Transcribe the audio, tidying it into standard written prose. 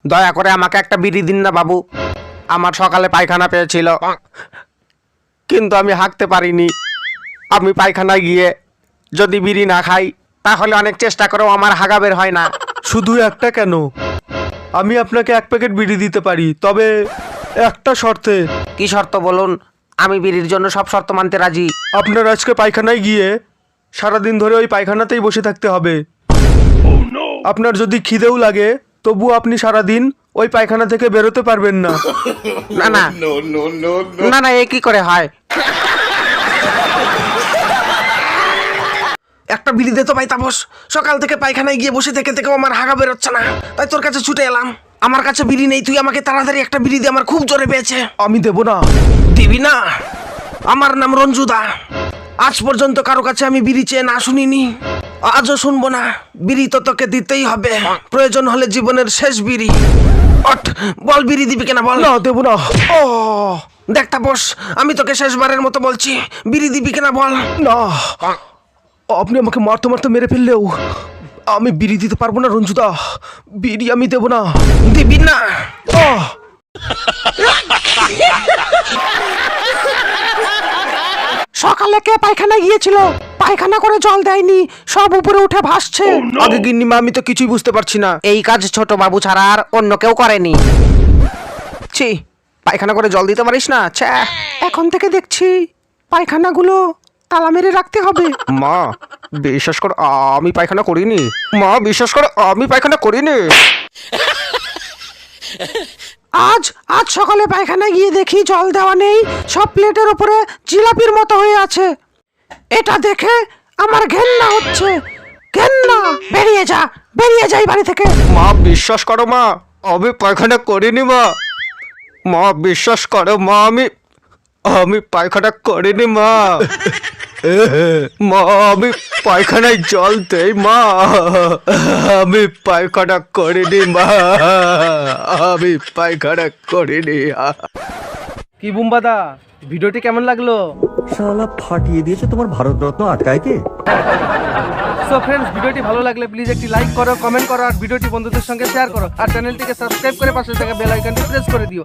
দয়া করে আমাকে একটা বিড়ি দিন না বাবু, আমার সকালে পায়খানা পেয়েছিল কিন্তু আমি হাঁকতে পারিনি। আমি পায়খানায় গিয়ে যদি বিড়ি না খাই তাহলে অনেক চেষ্টা করেও আমার হাগা বের হয় না। শুধু একটা কেন, আমি আপনাকে 1 প্যাকেট বিড়ি দিতে পারি, তবে একটা শর্তে। কি শর্ত বলুন? আমি বিড়ির জন্য সব শর্ত মানতে রাজি। আপনার আজকে পায়খানায় গিয়ে সারাদিন ধরে ওই পায়খানাতেই বসে থাকতে হবে। আপনার যদি খিদেও লাগে তবু আপনি সারাদিন ওই পায়খানা থেকে বেরোতে পারবেন না। না না না না, এ কি করে হয়? একটা বিড়ি দে তো ভাই তাপস, সকাল থেকে পায়খানায় গিয়ে বসে থেকে থেকেও আমার হাগা বেরোচ্ছে না, তাই তোর কাছে ছুটে এলাম। আমার কাছে বিড়ি নেই, তুই আমাকে তাড়াতাড়ি একটা বিড়ি দে, আমার খুব জোরে পেয়েছে। আমি দেব না। দিবি না? আমার নাম রঞ্জুদা, আজ পর্যন্ত কারো কাছে আমি বিড়ি চেয়ে না শুনিনি, আজও শুনবো না। বিড়ি তো তোকে দিতেই হবে, প্রয়োজন হলে জীবনের শেষ বিড়ি। ওঠ, বল বিড়ি দিবি কিনা বল। না, দেব না। ও দেখ তাপস, আমি তোকে শেষবারের মতো বলছি, বিড়ি দিবি কিনা বল। না, আপনি আমাকে মারতে মারতে মেরে ফেললেও আমি বিড়ি দিতে পারবো না রঞ্জুদা, বিড়ি আমি দেব না। দিবি না? আহ! সকালে কে পায়খানা গিয়েছিল? পায়খানা করে জল দেয়নি, সব উপরে উঠে ভাসছে। আগে গিন্নিমা, আমি তো কিছুই বুঝতে পারছি না। এই কাজ ছোট বাবু ছাড়া আর অন্য কেউ করেনি। ছি, পায়খানা করে জল দিতে পারিস না? ছ্যা। এখন থেকে দেখছি পায়খানাগুলো তালা মেরে রাখতে হবে। মা বিশ্বাস কর, আমি পায়খানা করিনি। মা বিশ্বাস কর, আমি পায়খানা করিনি। আজ আজ সকালে পায়খানা গিয়ে দেখি জল দেওয়া নেই, সব প্লেটের উপরে জিলাপির মতো হয়ে আছে। এটা দেখে আমার ঘেন্না হচ্ছে। ঘেন্না! বেরিয়ে যা, বেরিয়ে যাই বাড়ি থেকে। মা বিশ্বাস করো, মা আমি পায়খানা করিনি। মা মা বিশ্বাস করো, মা আমি পায়খানা করিনি। মা মা আমি পায়খানায় জল দেই। মা আমি পায়খানা করিনি। মা আমি পায়খানা করিনি। কি বুম্বাদা, ভিডিওটি কেমন লাগলো? শালা ফাটিয়ে দিয়েছে তোমার ভারতরত্ন আটকায় কে? সো ফ্রেন্ডস, ভিডিওটি ভালো লাগলে প্লিজ একটি লাইক করো, কমেন্ট করো আর ভিডিওটি বন্ধুদের সঙ্গে শেয়ার করো আর চ্যানেলটিকে সাবস্ক্রাইব করে পাশে থাকা বেল আইকনটি প্রেস করে দিও।